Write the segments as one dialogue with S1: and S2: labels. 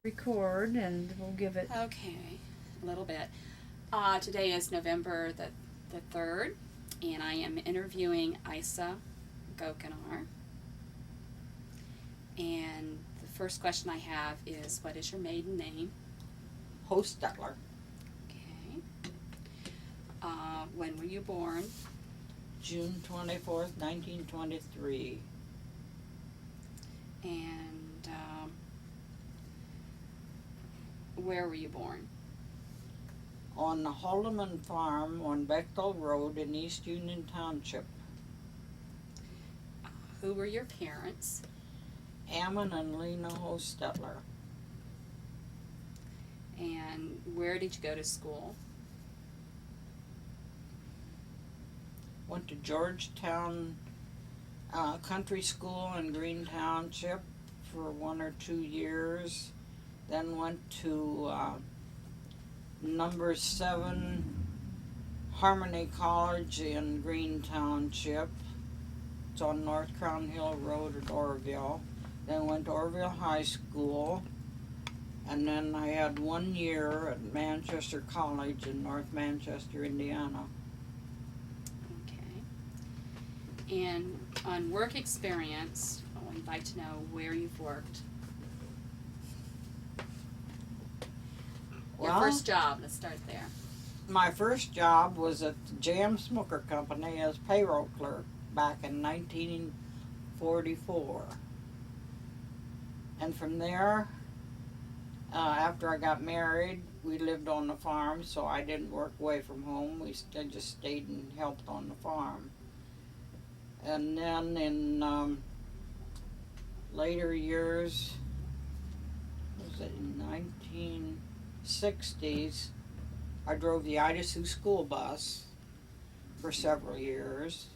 S1: record and we'll give it.
S2: Okay, a little bit. Today is November the 3rd, and I am interviewing Isa Gochanuer. And the first question I have is, what is your maiden name?
S3: Hostetler.
S2: Okay. When were you born?
S3: June 24th, 1923.
S2: And where were you born?
S3: On the Haldeman Farm on Bechtel Road in East Union Township.
S2: Who were your parents?
S3: Ammon and Lena Hostetler.
S2: And where did you go to school?
S3: Went to Georgetown Country School in Green Township for 1 or 2 years. Then went to number 7 Harmony College in Green Township. It's on North Crown Hill Road at Orville. Then went to Orville High School. And then I had 1 year at Manchester College in North Manchester, Indiana.
S2: Okay. And on work experience, I would like to know where you've worked. Your
S3: Well,
S2: first job, let's start there.
S3: my first job was at the Jam Smoker Company as payroll clerk back in 1944. And from there, after I got married, we lived on the farm, so I didn't work away from home. I just stayed and helped on the farm. And then in later years, was it in 1960s, I drove the Idaho school bus for several years.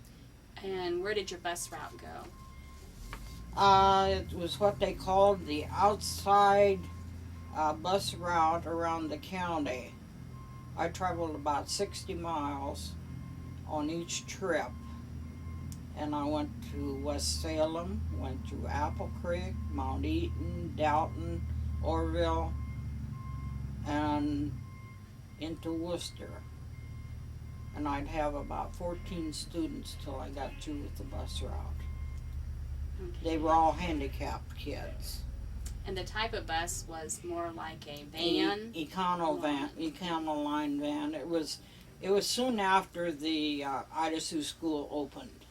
S2: And where did your bus route go?
S3: It was what they called the outside bus route around the county. I traveled about 60 miles on each trip. And I went to West Salem, went to Apple Creek, Mount Eaton, Dalton, Orville, and into Worcester. And I'd have about 14 students till I got through with the bus route.
S2: Okay.
S3: They were all handicapped kids.
S2: And the type of bus was more like a van?
S3: Econoline van. It was soon after the Idaho school opened.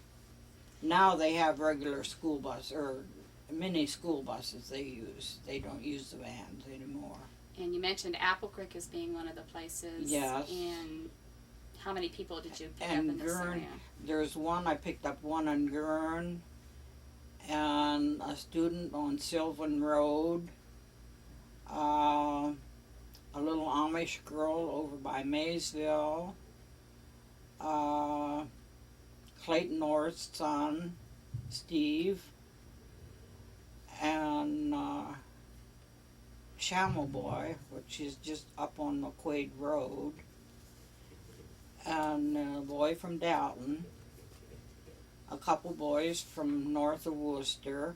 S3: Now they have regular school bus or mini school buses they use. They don't use the vans anymore.
S2: And you mentioned Apple Creek as being one of the places.
S3: Yes.
S2: And how many people did you pick up
S3: And
S2: in this area?
S3: There's one, I picked up one in Gurn, and a student on Sylvan Road, a little Amish girl over by Maysville, Clayton North's son, Steve, and Shamel Boy, which is just up on McQuaid Road, and a boy from Dalton, a couple boys from north of Worcester,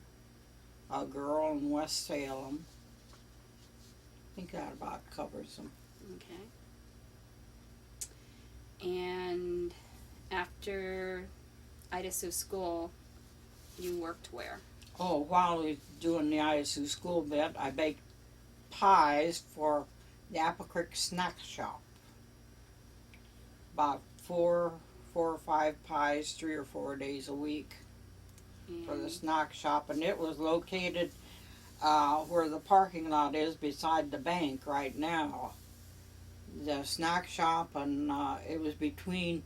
S3: a girl in West Salem. I think that about covers them.
S2: Okay. And after Idaho school, you worked where?
S3: Oh, while I was doing the ISU school bit, I baked pies for the Apple Creek Snack Shop. About four or five pies, 3 or 4 days a week for the snack shop, and it was located where the parking lot is beside the bank right now. The snack shop, and it was between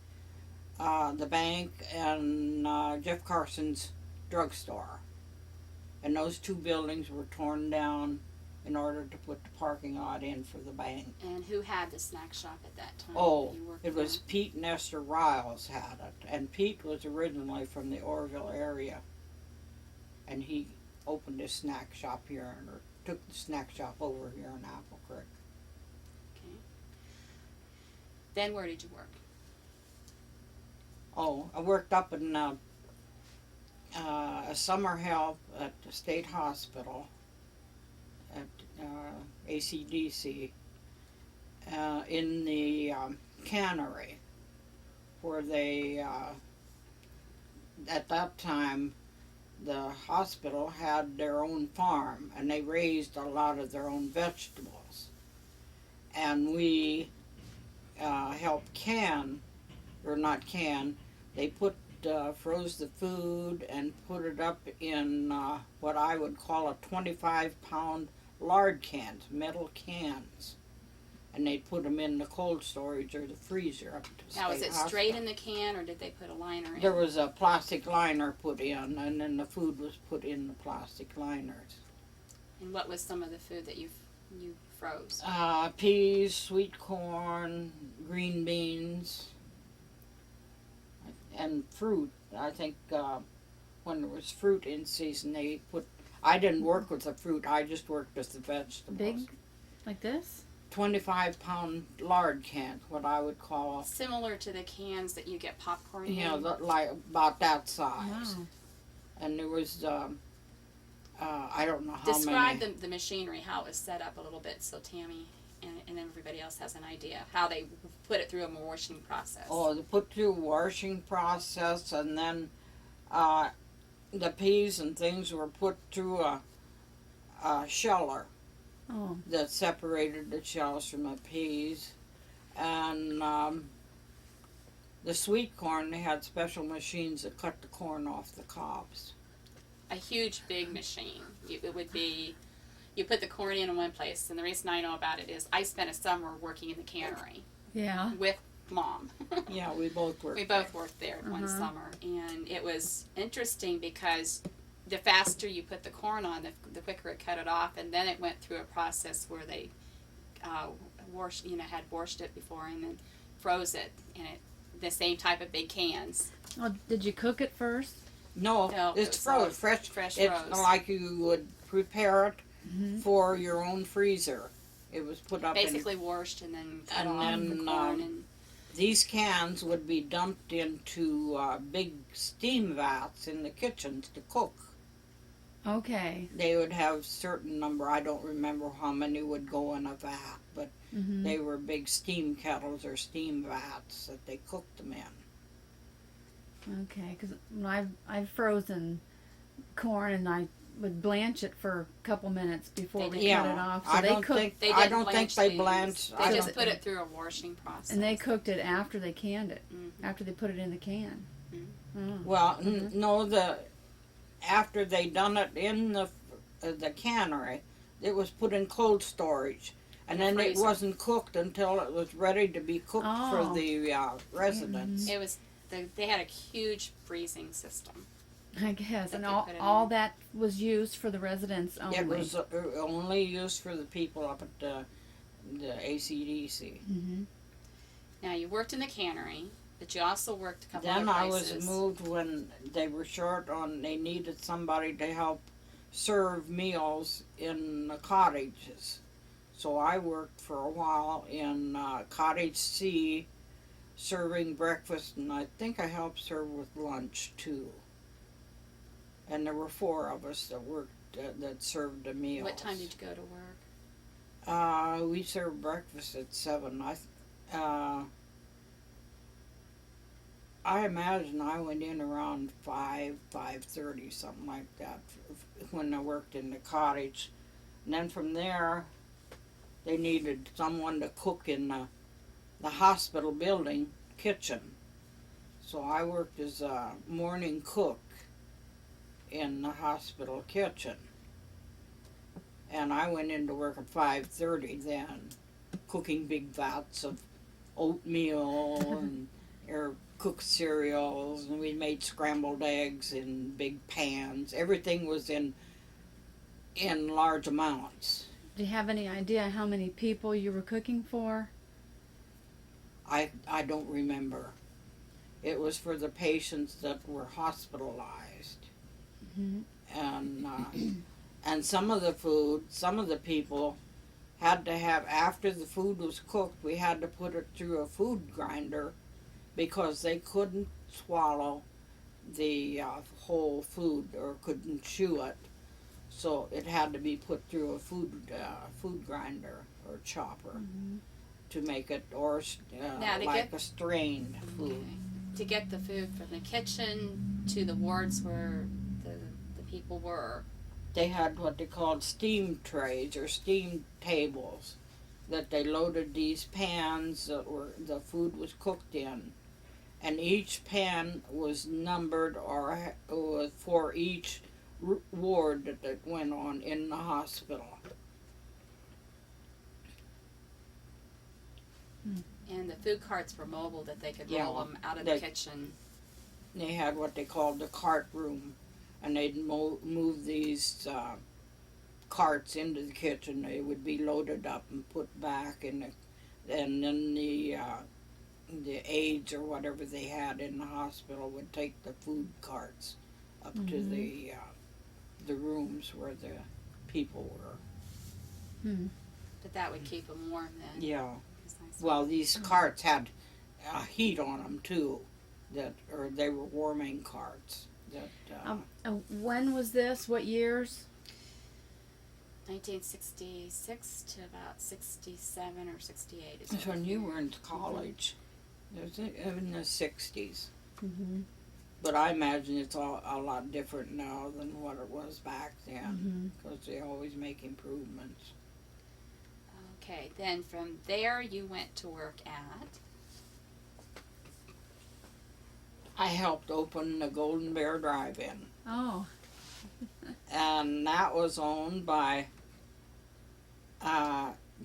S3: the bank and Jeff Carson's drugstore. And those two buildings were torn down in order to put the parking lot in for the bank.
S2: And who had the snack shop at that time?
S3: Oh,
S2: You worked
S3: it was
S2: there?
S3: Pete and Esther Riles had it. And Pete was originally from the Orville area. And he opened a snack shop here, or took the snack shop over here in Apple Creek.
S2: Okay. Then where did you work?
S3: Oh, I worked up in a summer help at the state hospital at ACDC, in the cannery, where they, at that time, the hospital had their own farm, and they raised a lot of their own vegetables. And we helped can, or not can, they froze the food and put it up in what I would call a 25-pound lard cans, metal cans. And they'd put them in the cold storage or the freezer up to
S2: Now, was
S3: State
S2: it
S3: Hospital.
S2: straight in the can, or did they put a liner in?
S3: There was a plastic liner put in, and then the food was put in the plastic liners.
S2: And what was some of the food that you froze?
S3: Peas, sweet corn, green beans, and fruit. I think when there was fruit in season, they put. I didn't work with the fruit. I just worked with the vegetables.
S1: Big, like this?
S3: 25-pound lard cans, what I would call.
S2: Similar to the cans that you get popcorn in?
S3: Yeah, like about that size.
S1: Wow.
S3: And there was, I don't know how
S2: Describe
S3: many.
S2: the machinery, how it was set up a little bit, so Tammy and everybody else has an idea how they put it through a washing process.
S3: Oh, they put through a washing process, and then the peas and things were put through a sheller
S1: Oh.
S3: that separated the shells from the peas. And the sweet corn, they had special machines that cut the corn off the cobs.
S2: A huge, big machine. It would be, you put the corn in one place, and the reason I know about it is I spent a summer working in the cannery
S1: Yeah.
S2: with Mom.
S3: Yeah, we both worked.
S2: We both worked there one summer, and it was interesting because the faster you put the corn on, the quicker it cut it off, and then it went through a process where they had washed it before and then froze it in the same type of big cans.
S1: Oh, did you cook it first?
S3: No,
S2: No,
S3: it's
S2: it was
S3: froze,
S2: fresh
S3: It's
S2: froze.
S3: like you would prepare it
S1: Mm-hmm.
S3: for your own freezer. It was put up
S2: Basically washed and then cut
S3: And
S2: off
S3: then,
S2: the corn and
S3: these cans would be dumped into big steam vats in the kitchens to cook.
S1: Okay.
S3: They would have certain number, I don't remember how many would go in a vat, but
S1: Mm-hmm.
S3: they were big steam kettles or steam vats that they cooked them in.
S1: Okay, because I've frozen corn and I would blanch it for a couple minutes before we cut it off. So
S3: I
S1: they
S3: don't
S1: cooked,
S3: think
S2: they
S3: I
S2: didn't
S3: don't think
S2: blanch
S3: they
S2: these.
S3: blanched.
S2: They
S3: I
S2: just
S3: don't-
S2: put it through a washing process.
S1: and they cooked it after they canned it,
S2: Mhm.
S1: after they put it in the can. Oh.
S3: Well, no, after they done it in the cannery, it was put in cold storage, and then it
S2: freezer.
S3: wasn't cooked until it was ready to be cooked for
S1: Oh.
S3: the residents.
S2: It was they had a huge freezing system.
S1: I guess,
S2: That
S1: and
S2: they
S1: all
S2: put it
S1: all
S2: in.
S1: that was used for the residents only.
S3: It was only used for the people up at the ACDC.
S1: Mm-hmm.
S2: Now you worked in the cannery, but you also worked a couple
S3: Then
S2: other
S3: I
S2: places.
S3: was moved when they were short on. They needed somebody to help serve meals in the cottages. So I worked for a while in Cottage C, serving breakfast, and I think I helped serve with lunch too. And there were 4 of us that worked that served the meals.
S2: What time did you go to work?
S3: We served breakfast at 7. I imagine I went in around 5:30, something like that, when I worked in the cottage. And then from there, they needed someone to cook in the hospital building kitchen. So I worked as a morning cook in the hospital kitchen. And I went into work at 5:30 then, cooking big vats of oatmeal and cooked cereals, and we made scrambled eggs in big pans. Everything was in large amounts.
S1: Do you have any idea how many people you were cooking for?
S3: I don't remember. It was for the patients that were hospitalized.
S1: Mm-hmm.
S3: And some of the people had to have, after the food was cooked, we had to put it through a food grinder because they couldn't swallow the whole food or couldn't chew it. so it had to be put through a food grinder or chopper
S1: Mhm.
S3: to make it, or
S2: Now, to
S3: like
S2: get-
S3: a strained food.
S2: Okay. To get the food from the kitchen to the wards where the people were.
S3: They had what they called steam trays or steam tables that they loaded these pans that were the food was cooked in, and each pan was numbered or was for each ward that it went on in the hospital.
S2: And the food carts were mobile, that they could
S3: Yeah,
S2: roll them out of
S3: they-
S2: the kitchen.
S3: They had what they called the cart room, and they'd move these carts into the kitchen. They would be loaded up and put back in the, and then the aides or whatever they had in the hospital would take the food carts up to the rooms where the people were.
S2: But that would keep them warm then.
S3: Yeah.
S2: 'Cause I saw-
S3: Well, these carts had heat on them too, or they were warming carts.
S1: When was this? What years?
S2: 1966 to about 67 or 68. Is
S3: That's
S2: what
S3: when
S2: the
S3: you
S2: year.
S3: were in college. It was in the 60s.
S1: Mm-hmm.
S3: But I imagine it's a lot different now than what it was back then, because they always make improvements.
S2: Okay, then from there you went to work at.
S3: I helped open the Golden Bear Drive-In,
S1: Oh.
S3: and that was owned by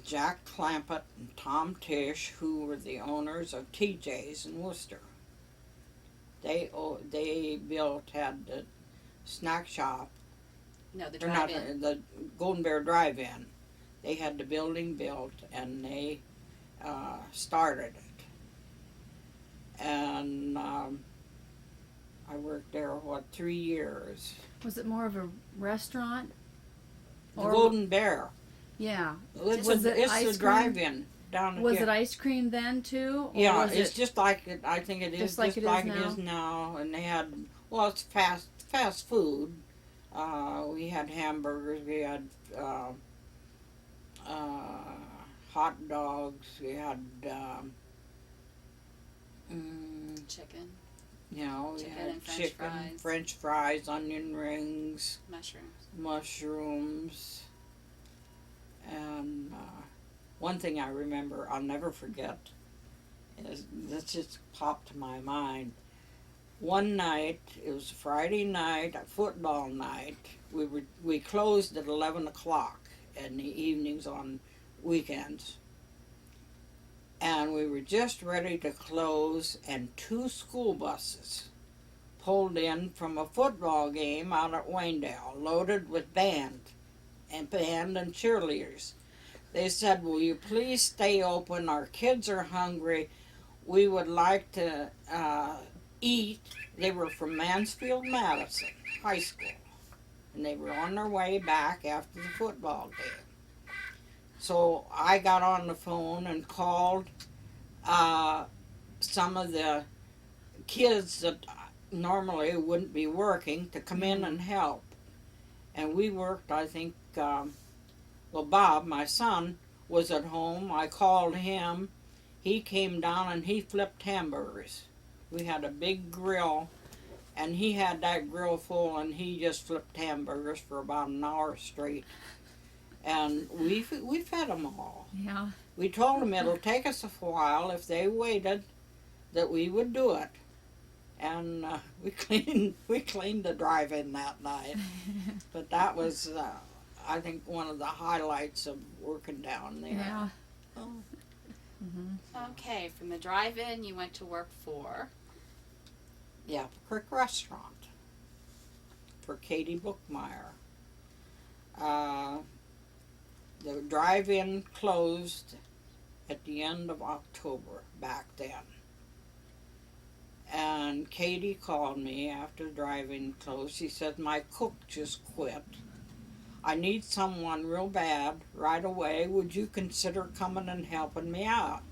S3: Jack Clampett and Tom Tish, who were the owners of TJ's in Worcester. They had the snack shop,
S2: No, the
S3: or not
S2: drive-in.
S3: the Golden Bear Drive-In. They had the building built, and they started it. And I worked there 3 years.
S1: Was it more of a restaurant?
S3: The Golden Bear.
S1: Yeah.
S3: It's
S1: Was it
S3: it's
S1: ice
S3: the
S1: cream?
S3: drive-in down
S1: Was
S3: here.
S1: it ice cream then too? Or
S3: Yeah,
S1: was
S3: it's
S1: it,
S3: just like it. I think it is
S1: just like it is
S3: now. And they had, well, it's fast food. We had hamburgers. We had hot dogs. We had
S2: Chicken,
S3: you know, we
S2: Chicken
S3: had
S2: and French
S3: chicken,
S2: fries.
S3: French fries, onion rings,
S2: mushrooms.
S3: mushrooms, and one thing I remember I'll never forget is this just popped to my mind. One night, it was a Friday night, a football night. We closed at 11 o'clock in the evenings on weekends, and we were just ready to close, and 2 school buses pulled in from a football game out at Waynedale, loaded with band and cheerleaders. They said, "Will you please stay open? Our kids are hungry. We would like to eat." They were from Mansfield Madison High School, and they were on their way back after the football game. So I got on the phone and called some of the kids that normally wouldn't be working to come in and help. And we worked, I think, Bob, my son, was at home. I called him. He came down and he flipped hamburgers. We had a big grill, and he had that grill full, and he just flipped hamburgers for about an hour straight. And we fed them all.
S1: Yeah.
S3: We told them it'll take us a while. If they waited, that we would do it. And we cleaned the drive-in that night. But that was, I think, one of the highlights of working down there.
S1: Yeah.
S3: Oh.
S2: Okay, from the drive-in you went to work for.
S3: Yeah, Creek Restaurant for Katie Bookmeyer. The drive-in closed at the end of October back then. And Katie called me after the drive-in closed. She said, "My cook just quit. I need someone real bad right away. Would you consider coming and helping me out?"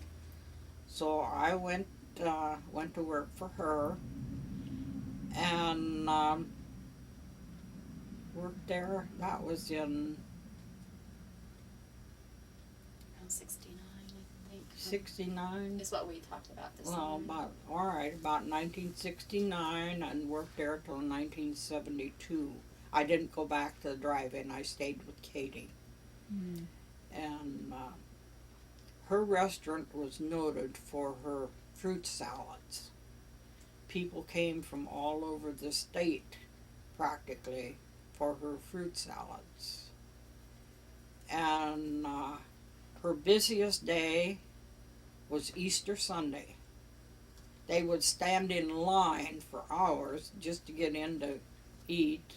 S3: So I went to work for her. And worked there. That was in
S2: 69, I think.
S3: 69.
S2: Is what we talked about this
S3: Well,
S2: morning.
S3: about 1969, and worked there till 1972. I didn't go back to the drive-in. I stayed with Katie.
S1: Mm.
S3: And her restaurant was noted for her fruit salads. People came from all over the state, practically, for her fruit salads. And her busiest day was Easter Sunday. They would stand in line for hours just to get in to eat.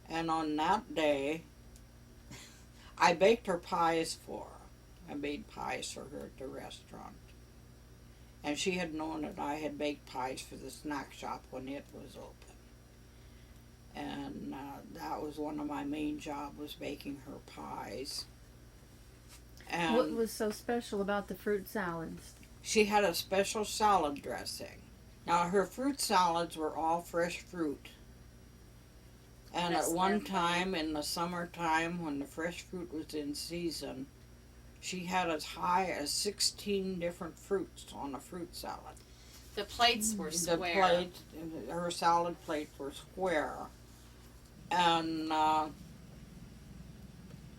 S3: And on that day, I baked her pies for her. I made pies for her at the restaurant. And she had known that I had baked pies for the snack shop when it was open. And that was one of my main jobs, was baking her pies. And
S1: What was so special about the fruit salads?
S3: she had a special salad dressing. Now, her fruit salads were all fresh fruit. And
S2: That's
S3: at one
S2: their
S3: time in the summertime, when the fresh fruit was in season, she had as high as 16 different fruits on a fruit salad.
S2: The plates were
S3: The
S2: square.
S3: plate, her salad plates were square. And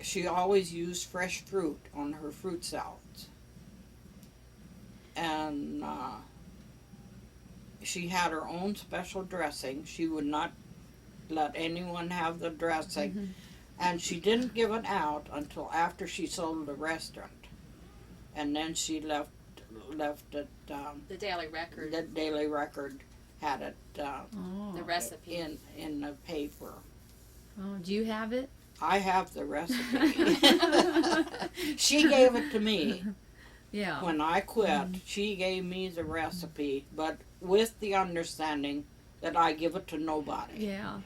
S3: she always used fresh fruit on her fruit salads. And she had her own special dressing. She would not let anyone have the dressing.
S1: Mm-hmm.
S3: And she didn't give it out until after she sold the restaurant. And then she left it,
S2: The Daily Record.
S3: the Daily Record had it
S1: Oh.
S2: The recipe.
S3: in the paper.
S1: Oh, do you have it?
S3: I have the recipe. She gave it to me.
S1: Yeah.
S3: When I quit, she gave me the recipe, but with the understanding that I give it to nobody.
S1: Yeah.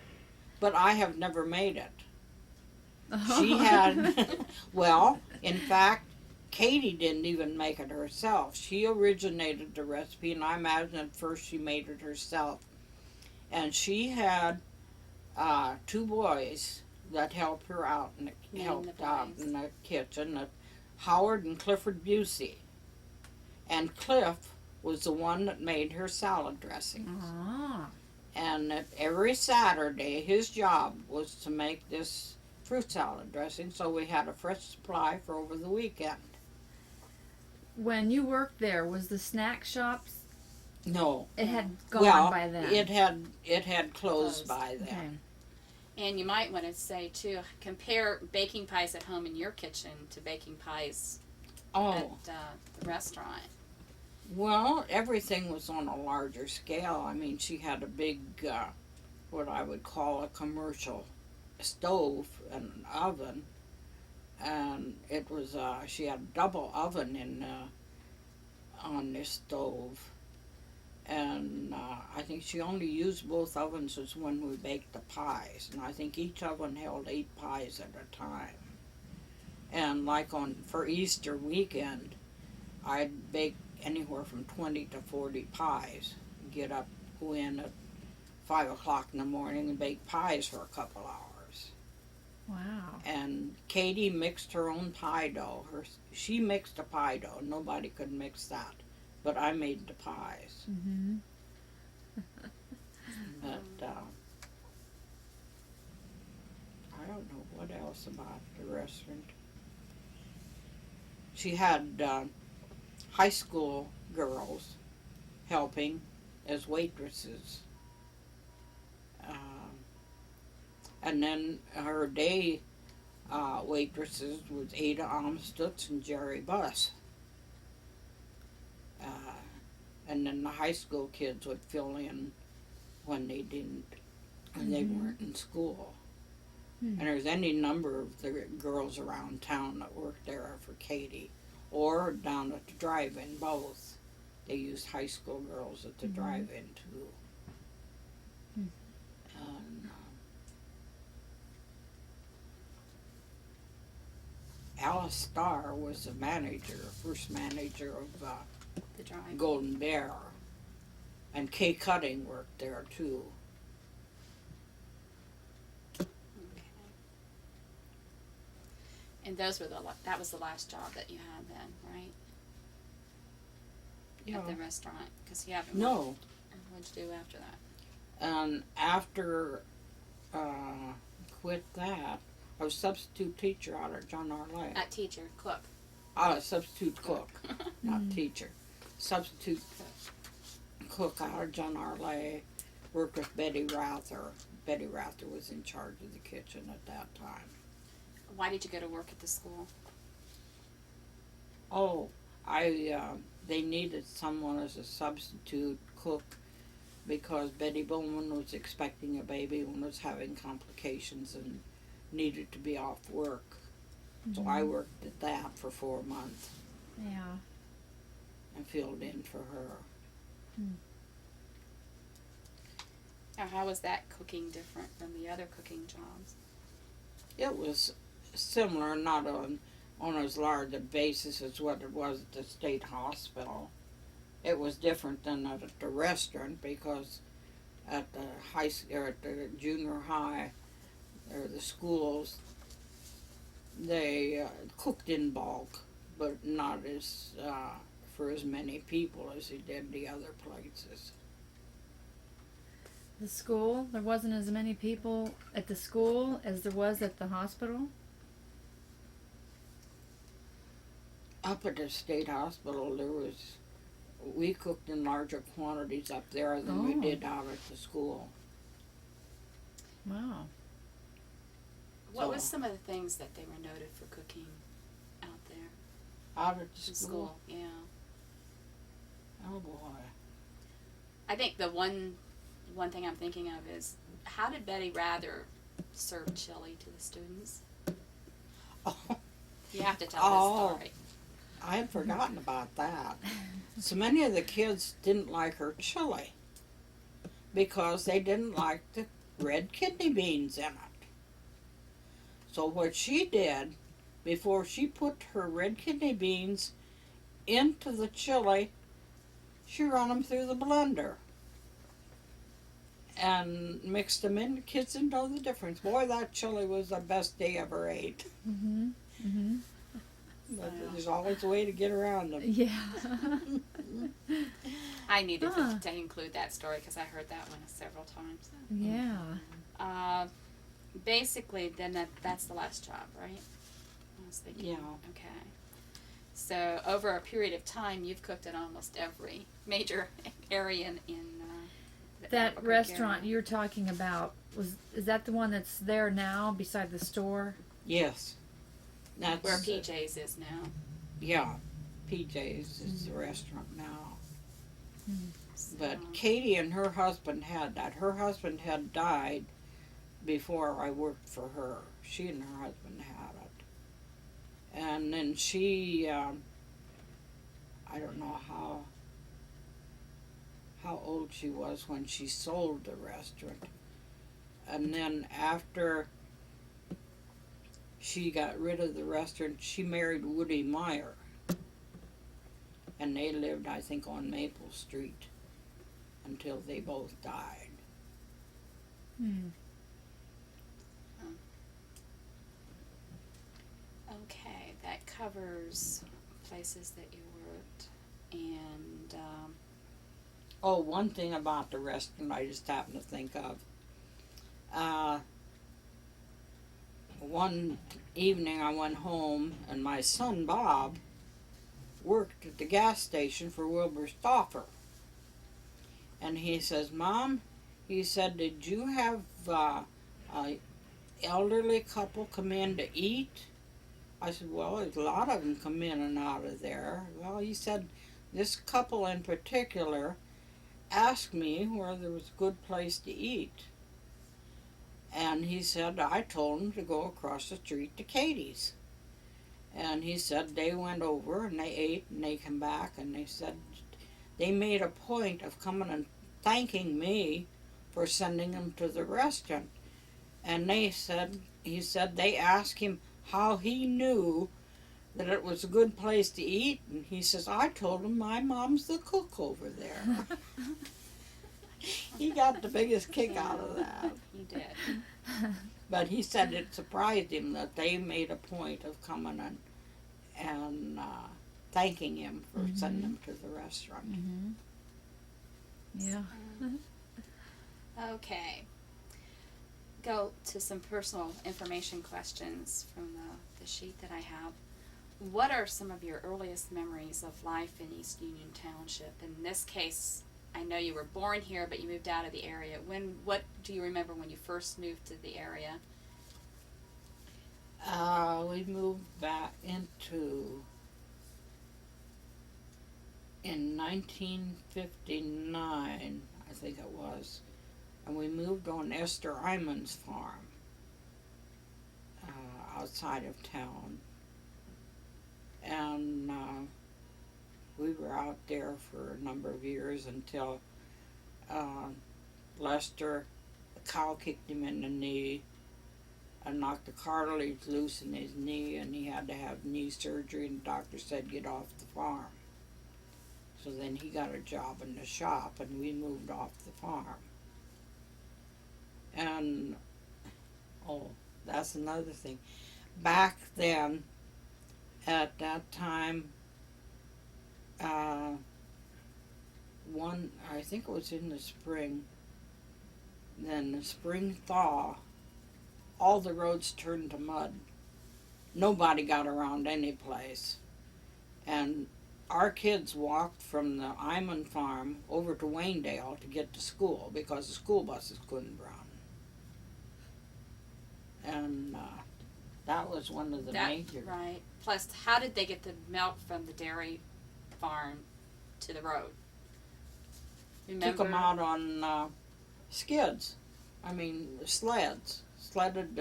S3: But I have never made it. She had, well, in fact, Katie didn't even make it herself. She originated the recipe, and I imagine at first she made it herself. And she had 2 boys that helped her out and
S2: Name
S3: helped
S2: the
S3: out
S2: boys.
S3: in the kitchen. Howard and Clifford Busey. And Cliff was the one that made her salad dressings.
S1: Ah.
S3: And that every Saturday, his job was to make this fruit salad dressing, so we had a fresh supply for over the weekend.
S1: When you worked there, was the snack shops?
S3: No,
S1: It had gone
S3: well,
S1: by then.
S3: it had closed
S2: Closed.
S3: by then.
S1: Okay.
S2: And you might want to say, too, compare baking pies at home in your kitchen to baking pies
S3: Oh,
S2: at the restaurant.
S3: well, everything was on a larger scale. I mean, she had a big, what I would call a commercial stove and oven, and it was, she had a double oven on this stove. And I think she only used both ovens as when we baked the pies, and I think each oven held 8 pies at a time. And like for Easter weekend, I'd bake anywhere from 20 to 40 pies. Get up, go in at 5 o'clock in the morning and bake pies for a couple hours.
S1: Wow.
S3: And Katie mixed her own pie dough. She mixed a pie dough. Nobody could mix that. But I made the pies.
S1: Mm-hmm.
S3: But I don't know what else about the restaurant. She had high school girls helping as waitresses. And then her day waitresses was Ada Amstutz and Jerry Buss. And then the high school kids would fill in when they weren't in school.
S1: Hmm.
S3: And there's any number of the girls around town that worked there for Katie, or down at the drive-in, both. They used high school girls at the drive-in too.
S1: Hmm.
S3: And, Alice Starr was the manager, first manager of
S2: The drive.
S3: Golden Bear, and Kay Cutting worked there too.
S2: And those were that was the last job that you had then, right? At the restaurant, because you haven't.
S3: No.
S2: What'd you do after that?
S3: And after quit that, I was substitute teacher out at John R. Lake.
S2: At teacher, cook.
S3: Substitute cook, not teacher. Substitute cook out of John R. Lake. Worked with Betty Rather. Betty Rather was in charge of the kitchen at that time.
S2: Why did you go to work at the school?
S3: Oh, they needed someone as a substitute cook because Betty Bowman was expecting a baby and was having complications and needed to be off work. So I worked at that for 4 months.
S1: Yeah.
S3: And filled in for her.
S2: Now, how was that cooking different from the other cooking jobs?
S3: It was similar, not on as large a basis as what it was at the state hospital. It was different than at the restaurant because at the at the junior high or the schools, they cooked in bulk, but not as for as many people as they did the other places.
S1: The school, there wasn't as many people at the school as there was at the hospital?
S3: Up at the state hospital, we cooked in larger quantities up there than we did out at the school.
S1: Wow.
S2: What was some of the things that they were noted for cooking out there?
S3: Out at the
S2: In
S3: school?
S2: Yeah.
S3: Oh boy.
S2: I think the one thing I'm thinking of is, how did Betty Rather serve chili to the students?
S3: Oh,
S2: You have to tell this story.
S3: I had forgotten about that. So many of the kids didn't like her chili because they didn't like the red kidney beans in it. So what she did, before she put her red kidney beans into the chili, she run them through the blender and mixed them in. The kids didn't know the difference. Boy, that chili was the best they ever ate. But there's always a way to get around them.
S1: Yeah.
S2: I needed to include that story because I heard that one several times.
S1: Yeah.
S2: Basically, then that's the last job, right? I was thinking.
S3: Yeah.
S2: Okay. So over a period of time, you've cooked in almost every major area in the
S1: That
S2: Albuquerque
S1: restaurant
S2: area.
S1: you're talking about, is that the one that's there now beside the store?
S3: Yes. That's
S2: Where PJ's is now.
S3: Yeah, PJ's is the restaurant now.
S2: So,
S3: But Katie and her husband had that. Her husband had died before I worked for her. She and her husband had it. And then she, I don't know how old she was when she sold the restaurant. And then after she got rid of the restaurant, she married Woody Meyer. And they lived, I think, on Maple Street until they both died.
S2: Okay, that covers places that you worked. And
S3: Oh, one thing about the restaurant I just happened to think of. One evening I went home and my son Bob worked at the gas station for Wilbur Stauffer. And he says, Mom, he said, did you have a elderly couple come in to eat? I said, well, there's a lot of them come in and out of there. Well, he said, this couple in particular asked me where there was a good place to eat. And he said, I told him to go across the street to Katie's. And he said they went over and they ate and they came back and they said they made a point of coming and thanking me for sending them to the restaurant. And he said they asked him how he knew that it was a good place to eat. And he says, I told him my mom's the cook over there. He got the biggest kick out of that.
S2: he did.
S3: But he said it surprised him that they made a point of coming and thanking him for sending him to the restaurant.
S1: Yeah.
S2: Okay. Go to some personal information questions from the sheet that I have. What are some of your earliest memories of life in East Union Township? In this case, I know you were born here, but you moved out of the area. What do you remember when you first moved to the area?
S3: We moved back in 1959, I think it was, and we moved on Esther Iman's farm outside of town. And we were out there for a number of years until Lester, the cow kicked him in the knee and knocked the cartilage loose in his knee, and he had to have knee surgery, and the doctor said get off the farm. So then he got a job in the shop, and we moved off the farm. And that's another thing. Back then, at that time, I think it was in the spring, then the spring thaw, all the roads turned to mud. Nobody got around any place. And our kids walked from the Iman farm over to Waynedale to get to school because the school buses couldn't run. And that was one of the major.
S2: Right. Plus, how did they get the milk from the dairy farm to the road? Remember?
S3: Took them out on skids. Sleds. Sledded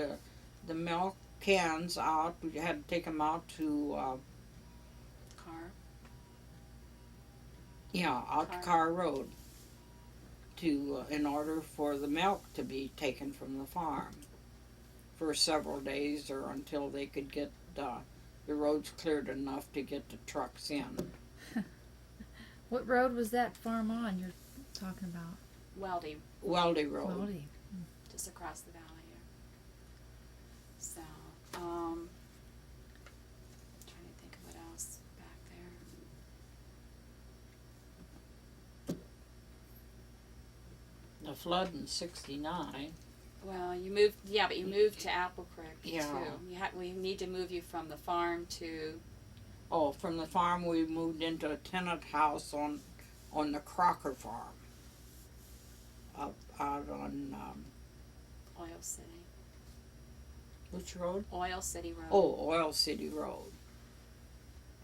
S3: the milk cans out. We had to take them out to out to Carr Road in order for the milk to be taken from the farm for several days or until they could get the roads cleared enough to get the trucks in.
S1: What road was that farm on you're talking about?
S2: Weldy,
S3: Road.
S1: Weldy.
S2: just across the valley here. So, trying to think of what else back there.
S3: The flood in '69.
S2: Well, you moved to Apple Creek
S3: Yeah.
S2: too. We need to move you from the farm to.
S3: Oh, from the farm we moved into a tenant house on the Crocker farm. Up out on
S2: Oil City.
S3: which road?
S2: Oil City Road.
S3: Oh, Oil City Road.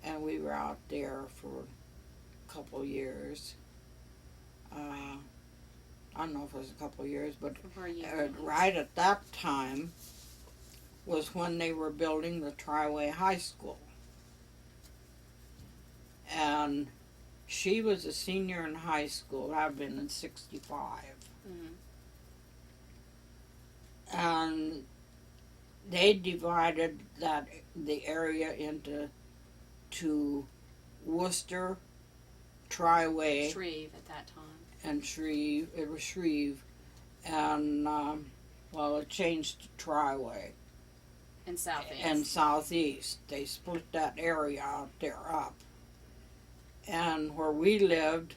S3: And we were out there for a couple years. I don't know if it was a couple years, but
S2: Where you
S3: right at that time was when they were building the Triway High School. And she was a senior in high school. I've been in '65.
S2: Mhm.
S3: And they divided the area into Worcester, Triway,
S2: Shreve at that time.
S3: and Shreve. It was Shreve, and it changed to Triway
S2: In Southeast.
S3: and Southeast. They split that area out there up, and where we lived,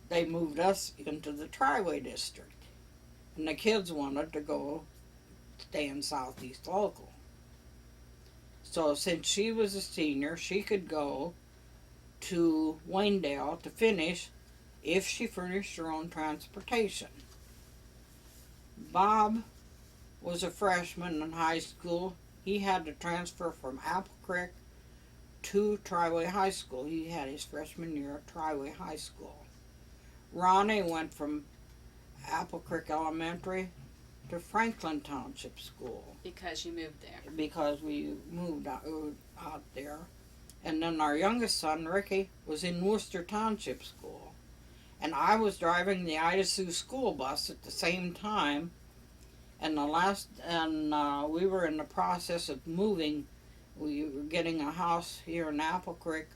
S3: they moved us into the Triway district, and the kids wanted to go stay in Southeast local. So since she was a senior, she could go to Waynedale to finish if she furnished her own transportation. Bob was a freshman in high school. He had to transfer from Apple Creek to Triway High School. He had his freshman year at Triway High School. Ronnie went from Apple Creek Elementary to Franklin Township School
S2: Because you moved there.
S3: because we moved out there. And then our youngest son, Ricky, was in Worcester Township School. And I was driving the Ida Sioux school bus at the same time. And we were in the process of moving. We were getting a house here in Apple Creek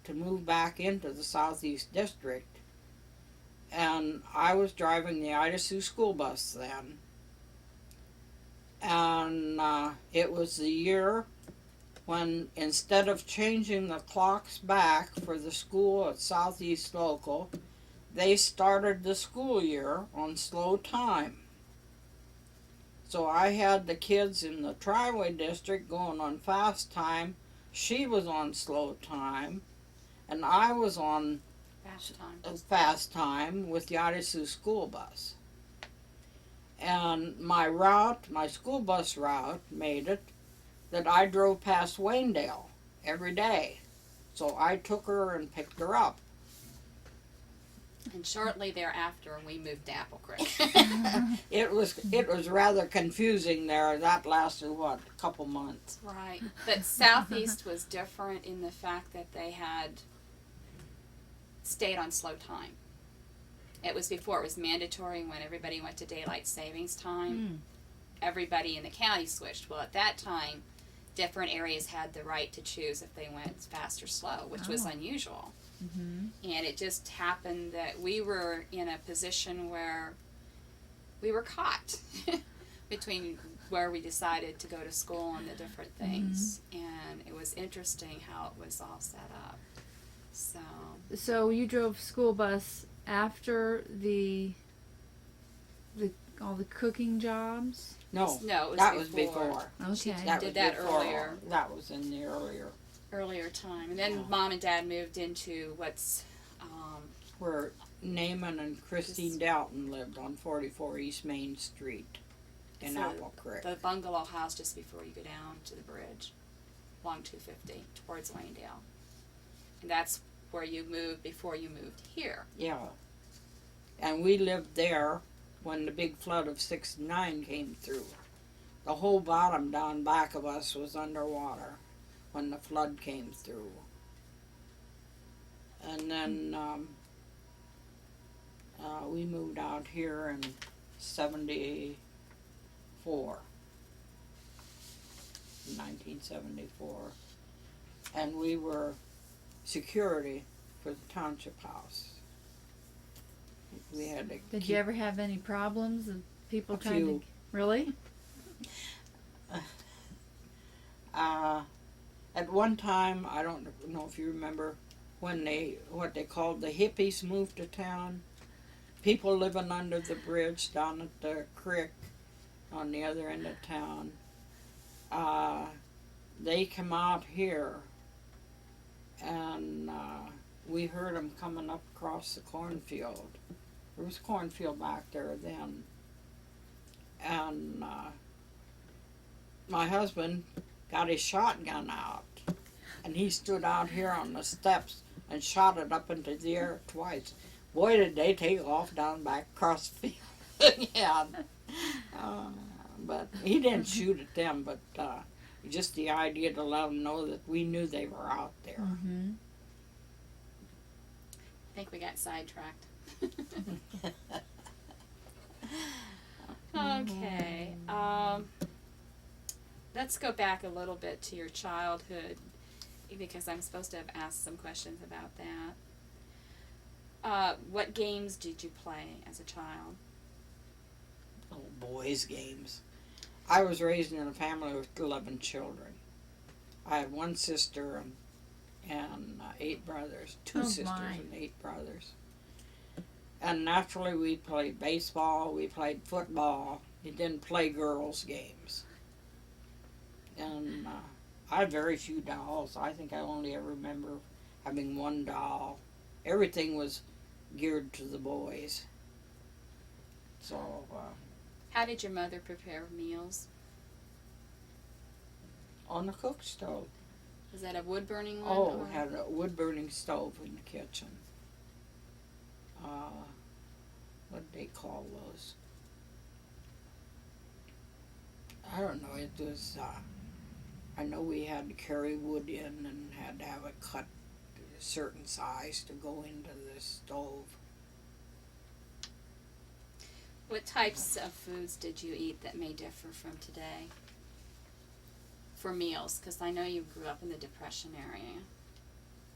S3: to move back into the Southeast District. And I was driving the Ida Sioux school bus then. And it was the year when, instead of changing the clocks back for the school at Southeast Local, they started the school year on slow time. So I had the kids in the Triway district going on fast time. She was on slow time, and I was on fast time with the Odyssey school bus. And my school bus route made it that I drove past Waynedale every day. So I took her and picked her up.
S2: And shortly thereafter, we moved to Apple Creek.
S3: It was rather confusing there. That lasted, a couple months.
S2: Right. But Southeast was different in the fact that they had stayed on slow time. It was before it was mandatory when everybody went to daylight savings time. Everybody in the county switched. Well, at that time, different areas had the right to choose if they went fast or slow, which was unusual. And it just happened that we were in a position where we were caught between where we decided to go to school and the different things. And it was interesting how it was all set up.
S1: So you drove school bus after all the cooking jobs?
S3: No,
S2: it was
S3: that was before.
S1: Okay.
S3: That
S2: did
S3: was
S2: that
S3: before.
S2: earlier.
S3: That was in the earlier
S2: Time. And then Mom and Dad moved into what's
S3: where Naaman and Christine Dalton lived on 44 East Main Street in Apple Creek.
S2: The bungalow house just before you go down to the bridge along 250 towards Waynedale. And that's where you moved before you moved here.
S3: Yeah. And we lived there when the big flood of '69 came through. The whole bottom down back of us was underwater when the flood came through. And then we moved out here in 1974. And we were security for the township house. We had to
S1: Did you ever have any problems of people trying
S3: few.
S1: to... Really?
S3: At one time, I don't know if you remember, when what they called the hippies moved to town. People living under the bridge down at the creek on the other end of town. They come out here, and we heard them coming up across the cornfield. There was a cornfield back there then. And my husband got his shotgun out, and he stood out here on the steps and shot it up into the air twice. Boy, did they take off down back across the field again. But he didn't shoot at them, but just the idea to let them know that we knew they were out there.
S2: I think we got sidetracked. Okay. Let's go back a little bit to your childhood, because I'm supposed to have asked some questions about that. What games did you play as a child?
S3: Oh, boys' games. I was raised in a family with 11 children. I had one sister and 8 brothers. Two sisters and 8 brothers. And naturally we played baseball, we played football. We didn't play girls' games. And I had very few dolls. I think I only ever remember having one doll. Everything was geared to the boys. So,
S2: how did your mother prepare meals?
S3: On the cook stove.
S2: Was that a wood-burning one?
S3: Oh, had a wood-burning stove in the kitchen. What did they call those? I don't know. It was, I know we had to carry wood in and had to have it cut to a certain size to go into the stove.
S2: What types of foods did you eat that may differ from today? For meals, because I know you grew up in the Depression area,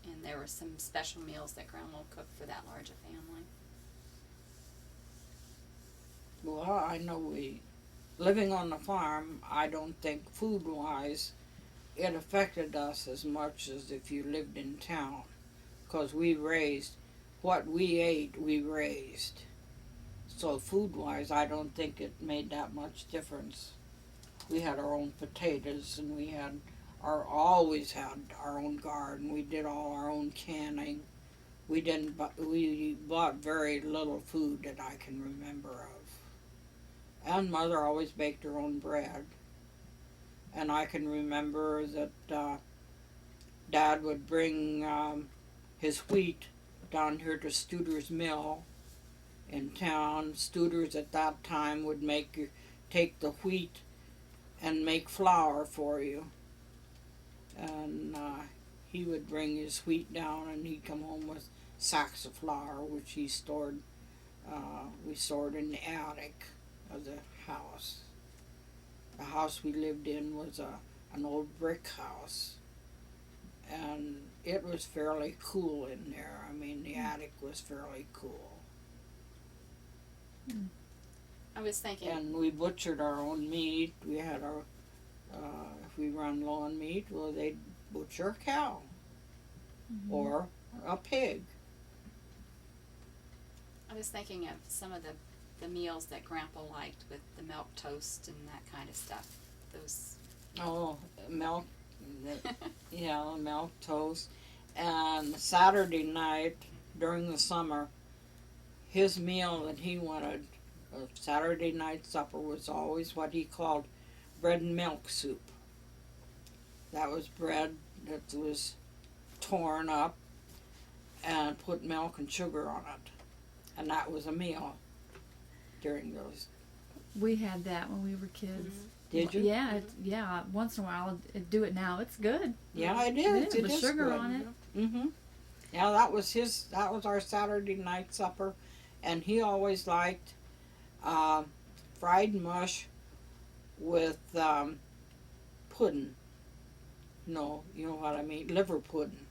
S2: and there were some special meals that Grandma cooked for that large a family.
S3: Well, I know we living on the farm, I don't think food-wise it affected us as much as if you lived in town. Because we raised, what we ate, we raised. So food-wise, I don't think it made that much difference. We had our own potatoes, and we had always had our own garden. We did all our own canning. We bought very little food that I can remember of. And Mother always baked her own bread. And I can remember that Dad would bring his wheat down here to Studer's mill in town. Studer's at that time would take the wheat and make flour for you. And he would bring his wheat down, and he'd come home with sacks of flour, which he stored. We stored in the attic of the house. The house we lived in was an old brick house, and it was fairly cool in there. I mean, the attic was fairly cool.
S2: I was thinking.
S3: And we butchered our own meat. We had our, if we run low on meat, well, they'd butcher a cow or a pig.
S2: I was thinking of some of the meals that Grandpa liked with the milk toast and that kind of stuff. Those.
S3: Oh, milk, yeah, milk toast. And Saturday night during the summer, his meal that he wanted, Saturday night supper, was always what he called bread and milk soup. That was bread that was torn up and put milk and sugar on it. And that was a meal during those.
S1: We had that when we were kids.
S3: Did you?
S1: Yeah, yeah. Once in a while, I'd do it now. It's good.
S3: Yeah, it is.
S1: Yeah,
S3: It
S1: with
S3: is
S1: sugar
S3: good.
S1: on it.
S3: Mhm. Yeah, that was our Saturday night supper, and he always liked fried mush with pudding. No, you know what I mean? Liver pudding.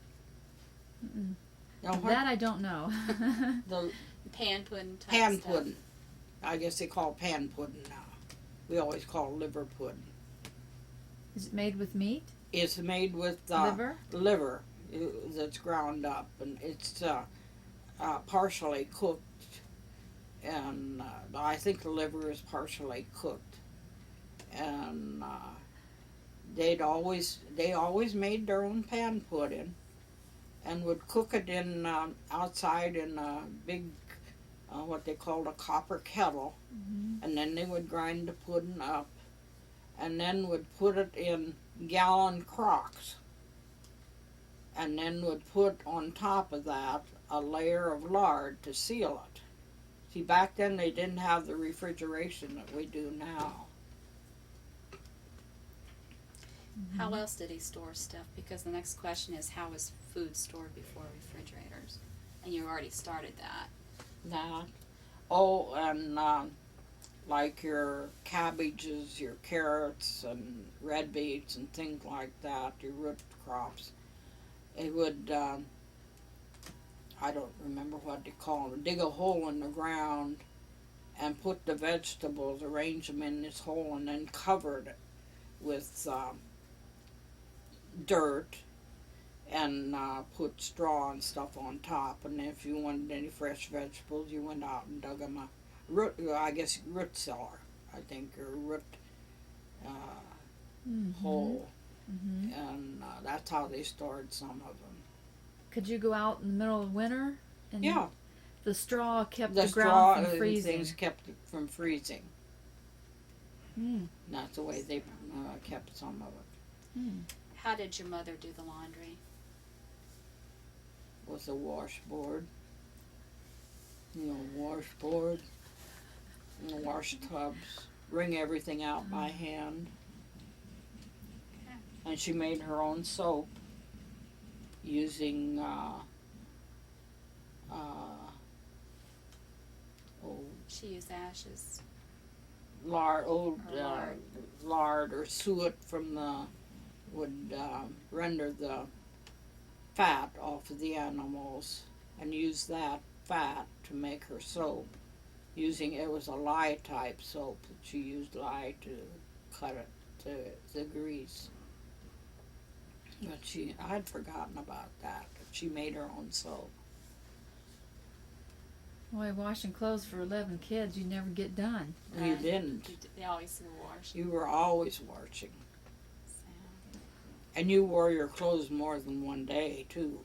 S1: Mm-mm.
S3: Now, what,
S1: That I don't know.
S3: the
S2: Pan pudding type
S3: pan
S2: stuff.
S3: pudding. I guess they call it pan pudding now. We always call it liver pudding.
S1: Is it made with meat?
S3: It's made with liver that's ground up, and it's partially cooked. And I think the liver is partially cooked. And they always made their own pan pudding, and would cook it in outside in a big what they called a copper kettle, and then they would grind the pudding up, and then would put it in gallon crocks, and then would put on top of that a layer of lard to seal it. See, back then they didn't have the refrigeration that we do now.
S2: How else did he store stuff? Because the next question is, how was food stored before refrigerators? And you already started that.
S3: And like your cabbages, your carrots, and red beets, and things like that, your root crops. It would, I don't remember what they call it, dig a hole in the ground and put the vegetables, arrange them in this hole, and then covered it with dirt, and put straw and stuff on top. And if you wanted any fresh vegetables, you went out and dug them a root cellar, I think, or root hole. And that's how they stored some of them.
S1: Could you go out in the middle of winter? And
S3: Yeah,
S1: the straw kept
S3: the
S1: the
S3: straw
S1: ground from
S3: and
S1: freezing.
S3: things kept it from freezing.
S1: Mm.
S3: That's the way they kept some of it.
S1: Mm.
S2: How did your mother do the laundry?
S3: With a washboard. Washboard. And wash tubs. Wring everything out by hand. And she made her own soap using
S2: She used ashes.
S3: lard or suet from would render the fat off of the animals, and use that fat to make her soap. it was a lye type soap that she used lye to cut it to the grease. But I'd forgotten about that. She made her own soap.
S1: Boy, washing clothes for 11 kids, you never get done.
S3: You didn't.
S2: They always wash.
S3: You were always washing.
S2: So.
S3: And you wore your clothes more than one day, too.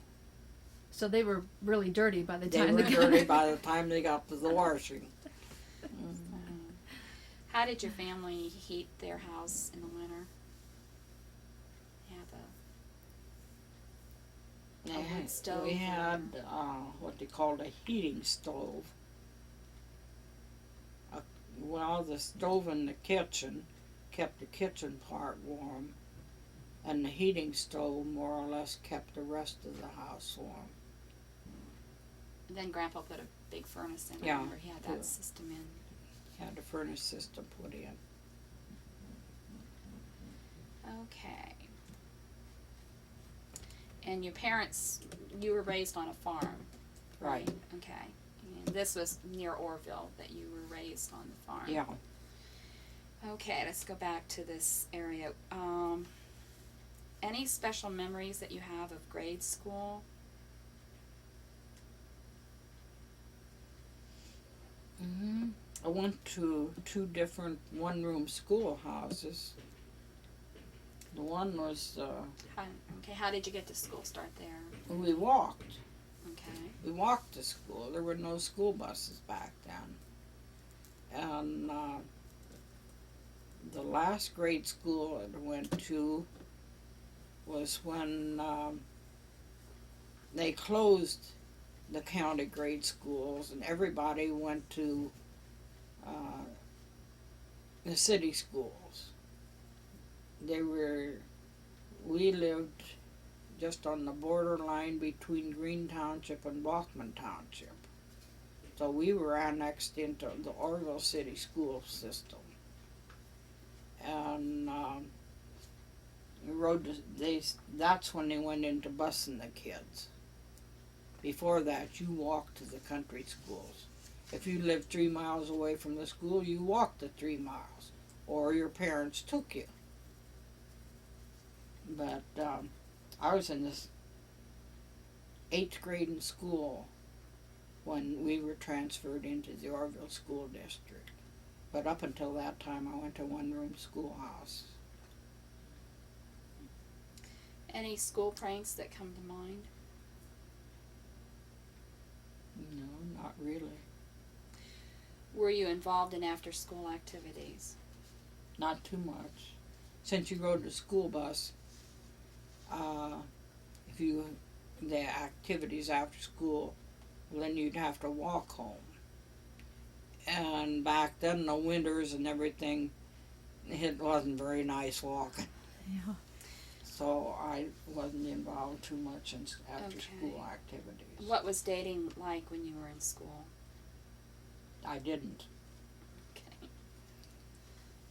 S1: So they were really dirty by the
S3: They
S1: time
S3: were
S1: they
S3: dirty by the time they got to the washing.
S2: How did your family heat their house in the winter? Have a wood stove?
S3: We had what they called a heating stove. The stove in the kitchen kept the kitchen part warm, and the heating stove more or less kept the rest of the house warm.
S2: And then Grandpa put a big furnace in.
S3: Yeah,
S2: Remember, he had that system in.
S3: Had the furnace system put in.
S2: Okay. And your parents, you were raised on a farm,
S3: Right.
S2: Okay. And this was near Orville that you were raised on the farm.
S3: Yeah.
S2: Okay, let's go back to this area. Any special memories that you have of grade school?
S3: Mm-hmm. I went to 2 different one-room schoolhouses. The one was,
S2: How did you get to school? Start there.
S3: we walked.
S2: Okay.
S3: We walked to school. There were no school buses back then. And the last grade school I went to was when they closed the county grade schools and everybody went to the city schools. We lived just on the borderline between Green Township and Walkman Township. So we were annexed into the Orville City school system. And that's when they went into busing the kids. Before that, you walked to the country schools. If you lived 3 miles away from the school, you walked the 3 miles, or your parents took you. But I was in this 8th grade in school when we were transferred into the Orville School District. But up until that time, I went to one-room schoolhouse.
S2: Any school pranks that come to mind?
S3: No, not really.
S2: Were you involved in after-school activities?
S3: Not too much. Since you rode the school bus, the activities after school, then you'd have to walk home. And back then, the winters and everything, it wasn't very nice walking.
S1: Yeah.
S3: So I wasn't involved too much in after school activities.
S2: What was dating like when you were in school?
S3: I didn't.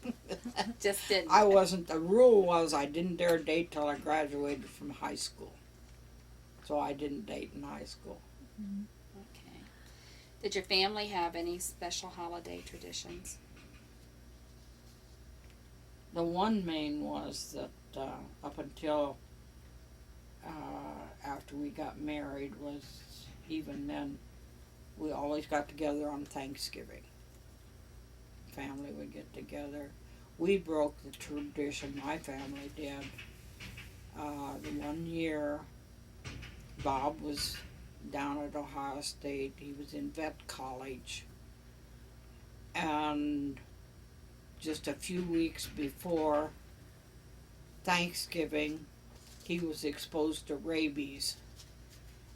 S2: Okay. Just didn't.
S3: I wasn't. The rule was I didn't dare date till I graduated from high school. So I didn't date in high school.
S1: Mm-hmm.
S2: Okay. Did your family have any special holiday traditions?
S3: The one main was that up until after we got married was, even then, we always got together on Thanksgiving. Family would get together. We broke the tradition, my family did. The one year, Bob was down at Ohio State. He was in vet college. And just a few weeks before Thanksgiving, he was exposed to rabies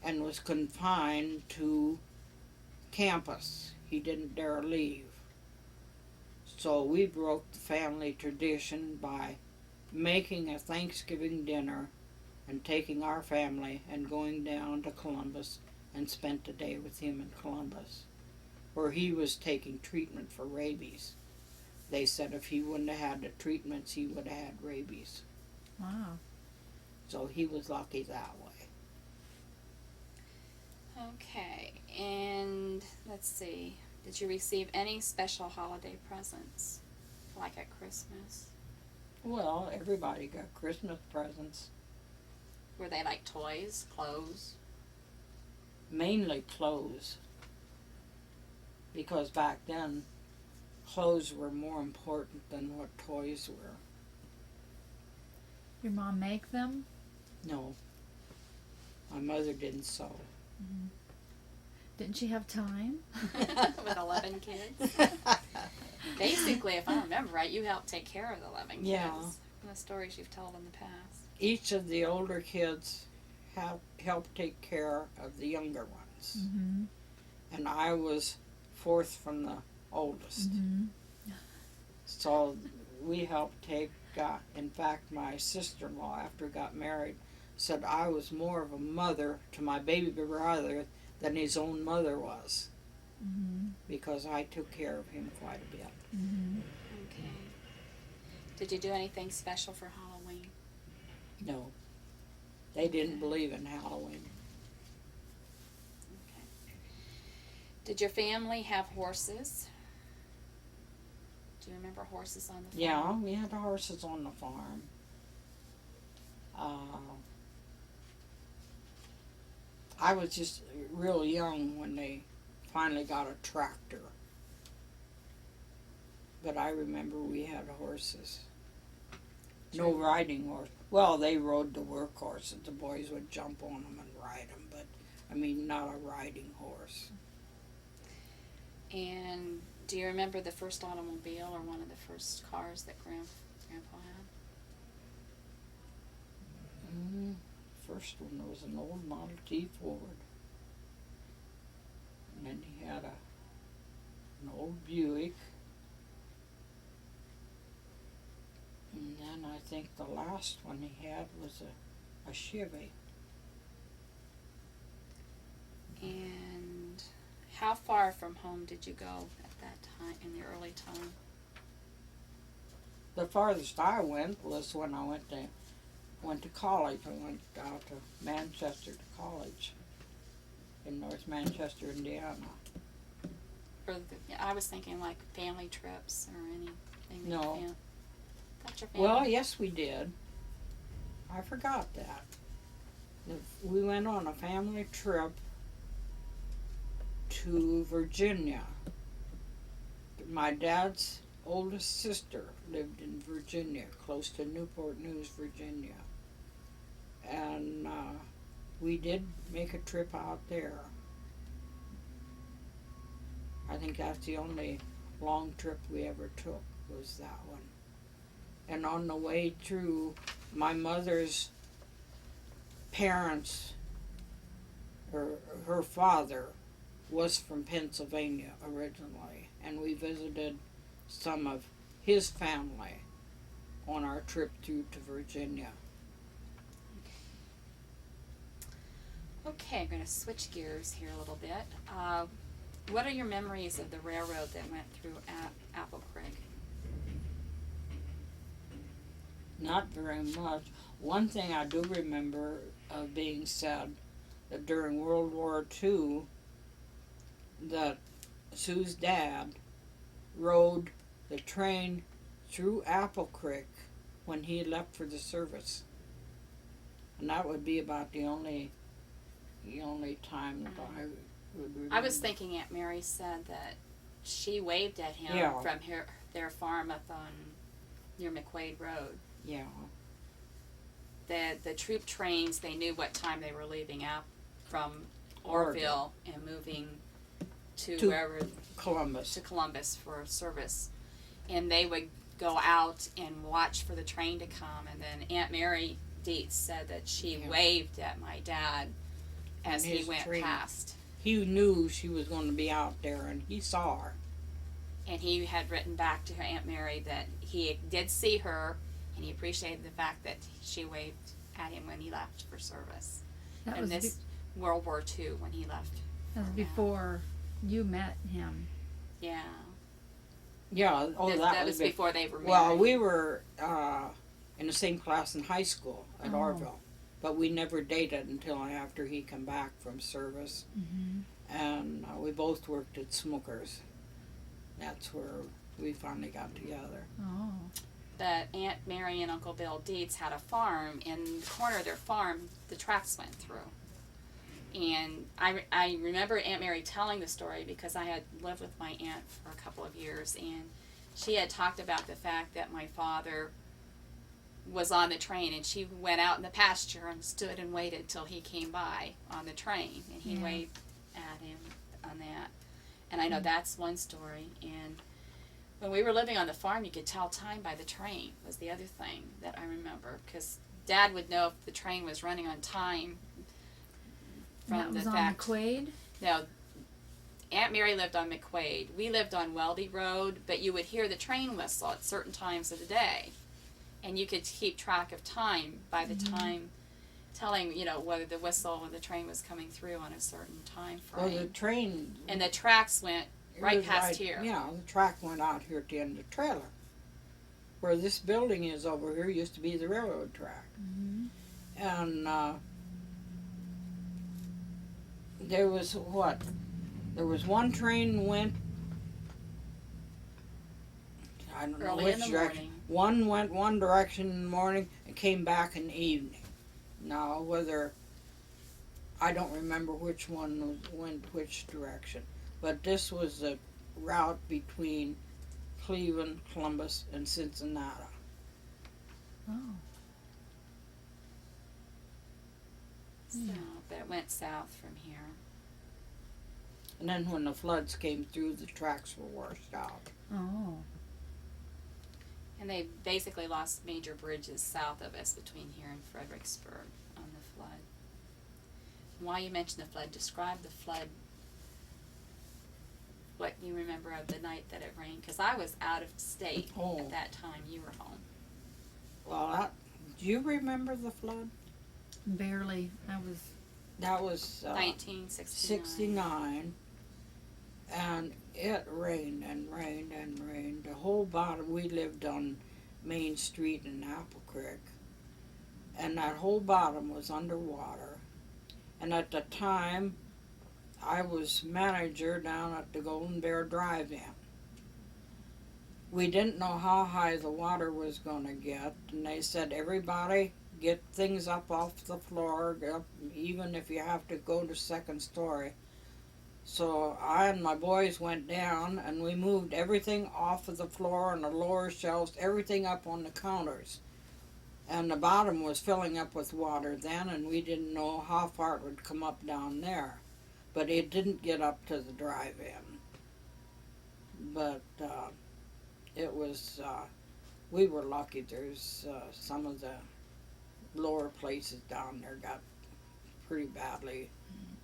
S3: and was confined to campus. He didn't dare leave. So we broke the family tradition by making a Thanksgiving dinner and taking our family and going down to Columbus and spent the day with him in Columbus, where he was taking treatment for rabies. They said if he wouldn't have had the treatments, he would have had rabies.
S1: Wow.
S3: So he was lucky that way.
S2: Okay, and let's see. Did you receive any special holiday presents, like at Christmas?
S3: Well, everybody got Christmas presents.
S2: Were they like toys, clothes?
S3: Mainly clothes. Because back then, clothes were more important than what toys were.
S1: Your mom make them?
S3: No. My mother didn't sew.
S1: Mm-hmm. Didn't she have time?
S2: With 11 kids? Basically, if I remember right, you helped take care of the 11 kids.
S3: Yeah.
S2: From the stories you've told in the past.
S3: Each of the older kids helped take care of the younger ones.
S1: Mm-hmm.
S3: And I was fourth from the oldest.
S1: Mm-hmm.
S3: So we helped take, in fact, my sister-in-law, after we got married, said I was more of a mother to my baby brother than his own mother was.
S1: Mm-hmm.
S3: Because I took care of him quite a bit.
S1: Mm-hmm.
S2: Okay. Did you do anything special for Halloween?
S3: No. They didn't believe in Halloween.
S2: Okay. Did your family have horses? Do you remember horses on the farm?
S3: Yeah, we had horses on the farm. I was just real young when they finally got a tractor. But I remember we had horses. No riding horse. Well, they rode the work horses. The boys would jump on them and ride them, but I mean, not a riding horse.
S2: And do you remember the first automobile or one of the first cars that Grandpa had?
S3: First one was an old Model T Ford. And then he had an old Buick. And then I think the last one he had was a Chevy.
S2: And how far from home did you go at that time, in the early time?
S3: The farthest I went was when I went to college. I went out to Manchester to college in North Manchester, Indiana.
S2: I was thinking like family trips or anything.
S3: No.
S2: That's your family.
S3: Well, yes, we did. I forgot that. We went on a family trip to Virginia. My dad's oldest sister lived in Virginia, close to Newport News, Virginia. And we did make a trip out there. I think that's the only long trip we ever took, was that one. And on the way through, my mother's parents, her father, was from Pennsylvania originally, and we visited some of his family on our trip through to Virginia.
S2: Okay, I'm going to switch gears here a little bit. What are your memories of the railroad that went through Apple Creek?
S3: Not very much. One thing I do remember of being said that during World War II, that Sue's dad rode the train through Apple Creek when he left for the service. And that would be about the only time that I would remember.
S2: I was thinking Aunt Mary said that she waved at him from their farm up on near McQuaid Road.
S3: Yeah.
S2: The troop trains, they knew what time they were leaving out from Orville and moving to wherever,
S3: Columbus.
S2: to Columbus for service. And they would go out and watch for the train to come. And then Aunt Mary Dietz said that she waved at my dad as he went past.
S3: He knew she was going to be out there, and he saw her.
S2: And he had written back to her Aunt Mary that he did see her, and he appreciated the fact that she waved at him when he left for service.
S1: That
S2: And
S1: was
S2: this World War II when he left.
S1: that was before you met him.
S2: Yeah.
S3: Yeah. Oh,
S2: that was before they were married.
S3: Well, we were in the same class in high school at
S1: Oh.
S3: Orville, but we never dated until after he came back from service,
S1: Mm-hmm.
S3: and we both worked at Smokers. That's where we finally got together.
S1: Oh.
S2: But Aunt Mary and Uncle Bill Dietz had a farm, and the corner of their farm, the tracks went through. And I remember Aunt Mary telling the story because I had lived with my aunt for a couple of years, and she had talked about the fact that my father was on the train, and she went out in the pasture and stood and waited till he came by on the train, and he waved at him on that. And I know that's one story. And when we were living on the farm, you could tell time by the train was the other thing that I remember, because Dad would know if the train was running on time from
S1: That
S2: the
S1: was on
S2: fact.
S1: McQuaid?
S2: No, Aunt Mary lived on McQuaid. We lived on Weldy Road, but you would hear the train whistle at certain times of the day, and you could keep track of time by the time telling, whether the whistle or the train was coming through on a certain time
S3: Well,
S2: frame.
S3: the train.
S2: And the tracks went
S3: it
S2: right
S3: was
S2: past here.
S3: Yeah, the track went out here at the end of the trailer. Where this building is over here used to be the railroad track.
S1: Mm-hmm.
S3: And there was what? There was one train went, I don't know
S2: Early
S3: which
S2: in the
S3: direction.
S2: morning.
S3: One went one direction in the morning and came back in the evening. Now, whether, I don't remember which one went which direction, but this was the route between Cleveland, Columbus, and Cincinnati.
S1: Oh.
S2: So, but it went south from here.
S3: And then when the floods came through, the tracks were washed out.
S1: Oh.
S2: And they basically lost major bridges south of us between here and Fredericksburg on the flood. While you mention the flood, describe the flood, what you remember of the night that it rained. Because I was out of state at that time. You were home.
S3: Well, do you remember the flood?
S1: Barely.
S3: That was
S2: 1969.
S3: 69, and it rained and rained and rained. The whole bottom, we lived on Main Street in Apple Creek, and that whole bottom was underwater. And at the time, I was manager down at the Golden Bear Drive-In. We didn't know how high the water was going to get, and they said, everybody get things up off the floor, even if you have to go to second story. So I and my boys went down, and we moved everything off of the floor and the lower shelves, everything up on the counters. And the bottom was filling up with water then, and we didn't know how far it would come up down there. But it didn't get up to the drive-in. But it was, we were lucky. There's some of the lower places down there got pretty badly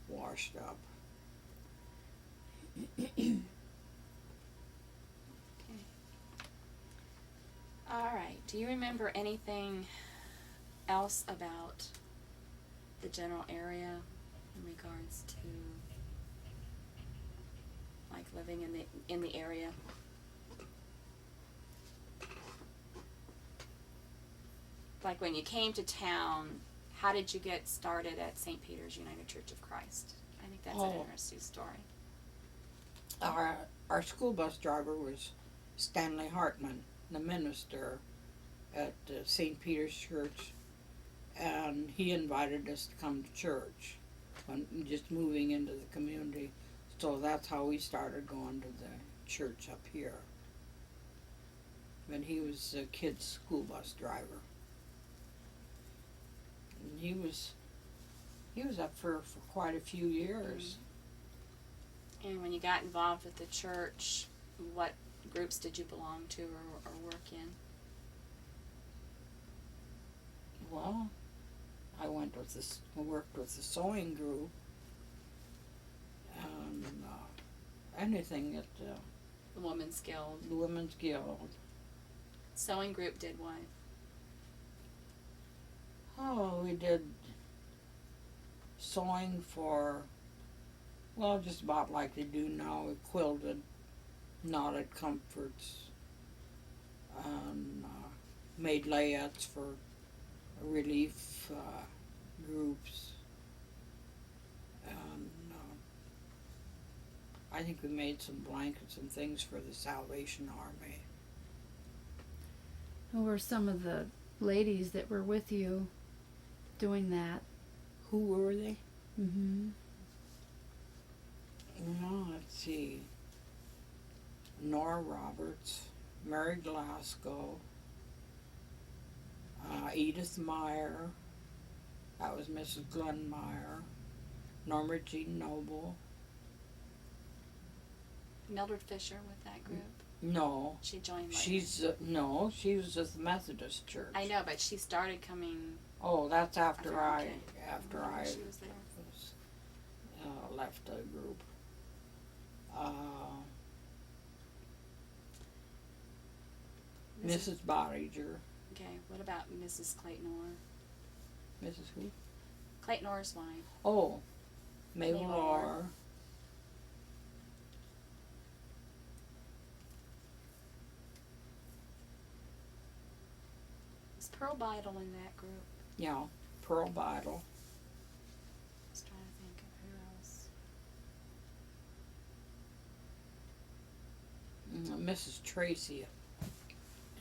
S3: washed up.
S2: All right. Do you remember anything else about the general area in regards to like living in the area? Like when you came to town, how did you get started at St. Peter's United Church of Christ? I think that's an interesting story.
S3: Our school bus driver was Stanley Hartman, the minister at St. Peter's Church, and he invited us to come to church when just moving into the community. So that's how we started going to the church up here. But he was a kid's school bus driver. And he was up for quite a few years.
S2: And when you got involved with the church, what groups did you belong to or work in?
S3: Well, I worked with the sewing group, and anything at
S2: The Women's Guild.
S3: the Women's Guild.
S2: Sewing group did what?
S3: Oh, we did sewing for, well, just about like they do now. We quilted, knotted comforts, and made layouts for relief groups. And I think we made some blankets and things for the Salvation Army.
S1: Who were some of the ladies that were with you doing that?
S3: Who were they?
S1: Mm-hmm.
S3: Well, let's see. Nora Roberts, Mary Glasgow, Edith Meyer, that was Mrs. Glenn Meyer, Norma Jean Noble.
S2: Mildred Fisher with that group.
S3: No,
S2: She joined later.
S3: no, she was at the Methodist Church.
S2: I know, but she started coming.
S3: Oh, that's after
S2: Okay.
S3: I
S2: She was there.
S3: left the group. Mrs. Bodiger.
S2: Okay, what about Mrs. Clayton Orr?
S3: Mrs. who?
S2: Clayton Orr's wife.
S3: Oh, Mabel
S2: Mabel
S3: Orr.
S2: Orr. Was Pearl Beidle in that group?
S3: Yeah, Pearl Beidle.
S2: I was trying to think of who else.
S3: Mrs. Tracy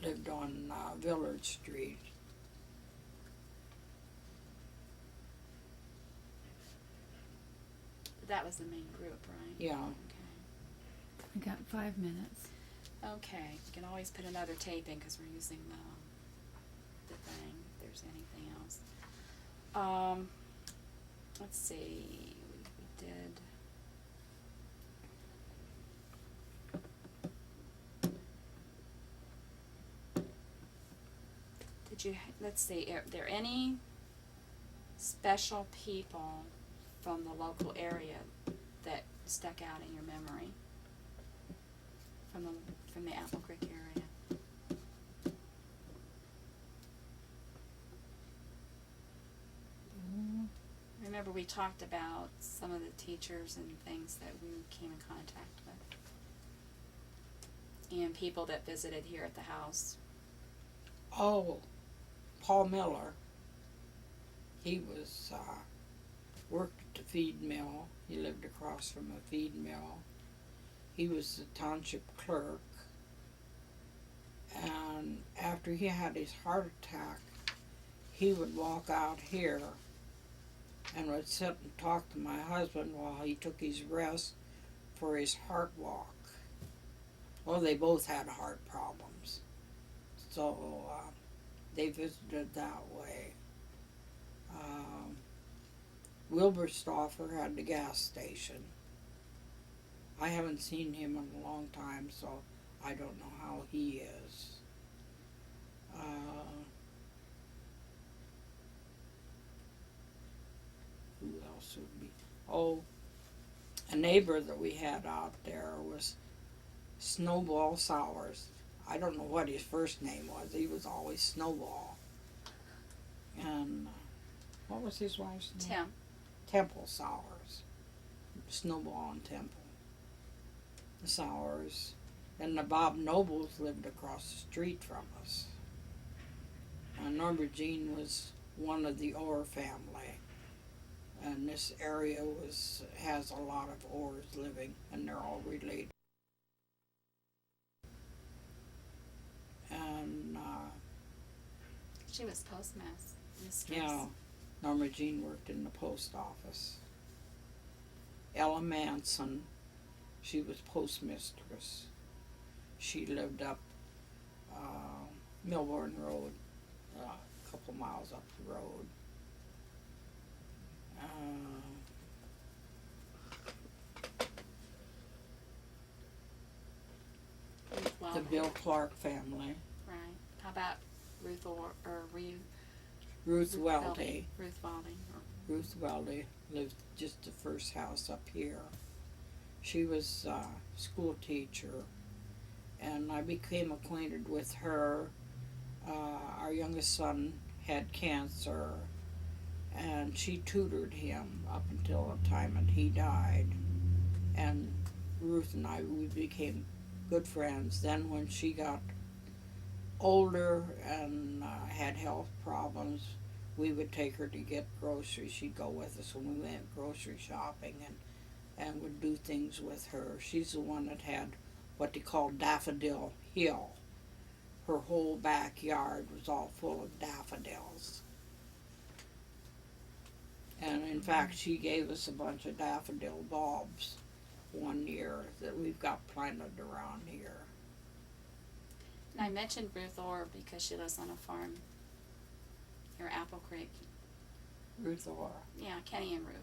S3: lived on Villard Street.
S2: That was the main group, right?
S3: Yeah.
S2: Okay.
S1: We got 5 minutes.
S2: Okay, you can always put another tape in because we're using the thing, if there's anything else. Let's see, we did. Let's see, are there any special people from the local area that stuck out in your memory? From the Apple Creek area? Remember we talked about some of the teachers and things that we came in contact with. And people that visited here at the house.
S3: Oh, Paul Miller. He was worked at the feed mill. He lived across from a feed mill. He was the township clerk. And after he had his heart attack, he would walk out here and would sit and talk to my husband while he took his rest for his heart walk. Well, they both had heart problems. So they visited that way. Wilbur Stauffer had the gas station. I haven't seen him in a long time, so I don't know how he is. Who else would be? Oh, a neighbor that we had out there was Snowball Sowers. I don't know what his first name was. He was always Snowball. And what was his wife's name?
S2: Tim.
S3: Temple Sowers. Snowball and Temple. The Sowers. And the Bob Nobles lived across the street from us. And Norma Jean was one of the Orr family. And this area has a lot of Orrs living, and they're all related. And
S2: She was postmistress.
S3: yeah, Norma Jean worked in the post office. Ella Manson, she was postmistress. She lived up Milbourne Road, a couple miles up the road.
S2: Ruth
S3: The
S2: Weldon.
S3: Bill Clark family.
S2: Right. How about Ruth
S3: Ruth Weldy.
S2: Welding? Ruth Welding.
S3: Ruth Weldy lived just the first house up here. She was a school teacher, and I became acquainted with her. Our youngest son had cancer, and she tutored him up until the time that he died. And Ruth and I, we became good friends. Then when she got older and had health problems, we would take her to get groceries. She'd go with us when we went grocery shopping, and and would do things with her. She's the one that had what they call Daffodil Hill. Her whole backyard was all full of daffodils. And in fact, she gave us a bunch of daffodil bulbs one year that we've got planted around here.
S2: And I mentioned Ruth Orr because she lives on a farm near Apple Creek.
S3: Ruth Orr.
S2: Yeah, Kenny and Ruth.